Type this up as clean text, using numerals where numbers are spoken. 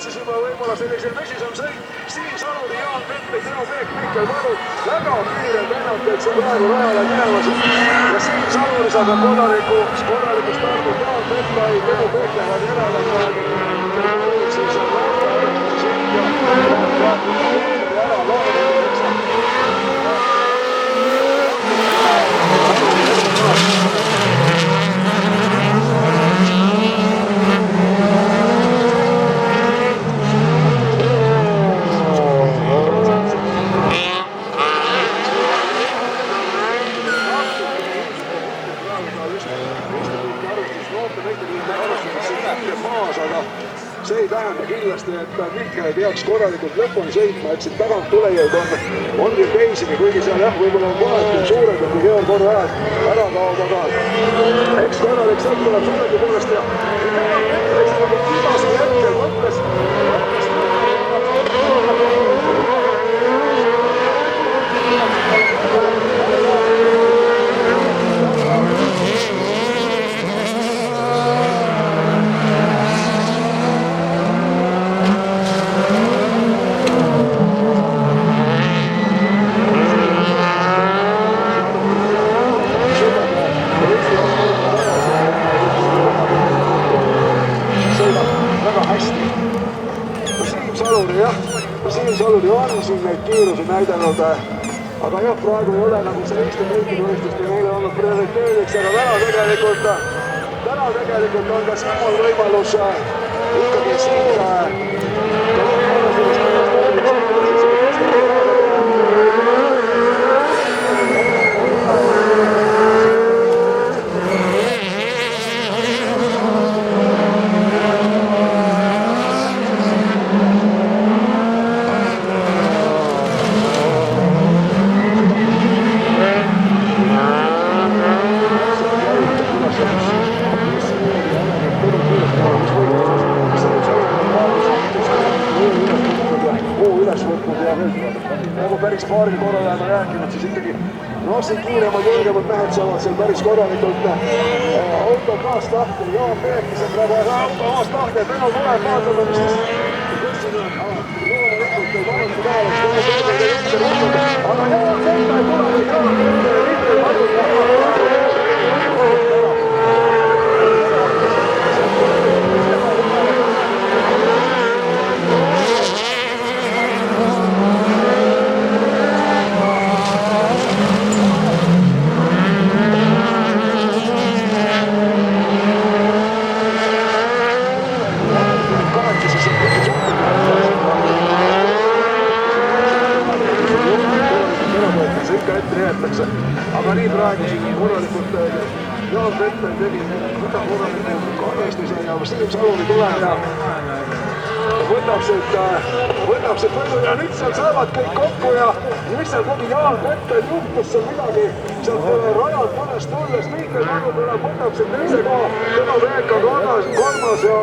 siis juba võib-olla sellise tõsisem sõit. Siim Saluri, Jaan Pettri, Teo Peek, Mihkel Võrud. Väga kiire lennateks on praegu rajale minemas. Ja Siim Saluri saab korraliku stardi. Jaan Petri, Teo Peek lähevad järele praegu. Siis on see ei tähenda kindlasti, et Mihkel ei peaks korralikult lõpuni sõitma, et siit tagant tulejaid on küll teisigi, kuigi seal jah, võib-olla on kohati suured, kui Georg korra ära kaob, aga eks korralik sõit tuleb suuregi poolest ja eks nagu viimasel hetkel mõtles Siim Saluri on siin neid kiirusi näidanud, aga jah, praegu ei ole nagu see Eesti võistluste meile olnud prioriteediks, aga täna tegelikult on ka Siimul võimalus ikkagi siin nagu päris paari korra oleme rääkinud, siis ikkagi siin kiiremad jõugemad mehed saavad seal päris korralikult auto gaas lahti. Jaan Peek, kes on praegu auto gaas lahti, et enam tuleb vaatama, mis siis loomulikult ei pannud päevaks, aga Jaan Peek ei tule, või Jaan Peek ei pannud aga nii praegu siin korralikult Jaan Petter tegi võta korralikult kaardestuse ja Siim Saluri tuleb ja võtab siit võidu ja nüüd seal saavad kõik kokku ja mis seal tegi Jaan Petter, juhtus seal midagi sealt rajalt mõnest tulles, Mihkel Võrud tuleb, võtab siit teise koha, Tõnu Peek on kolmas ja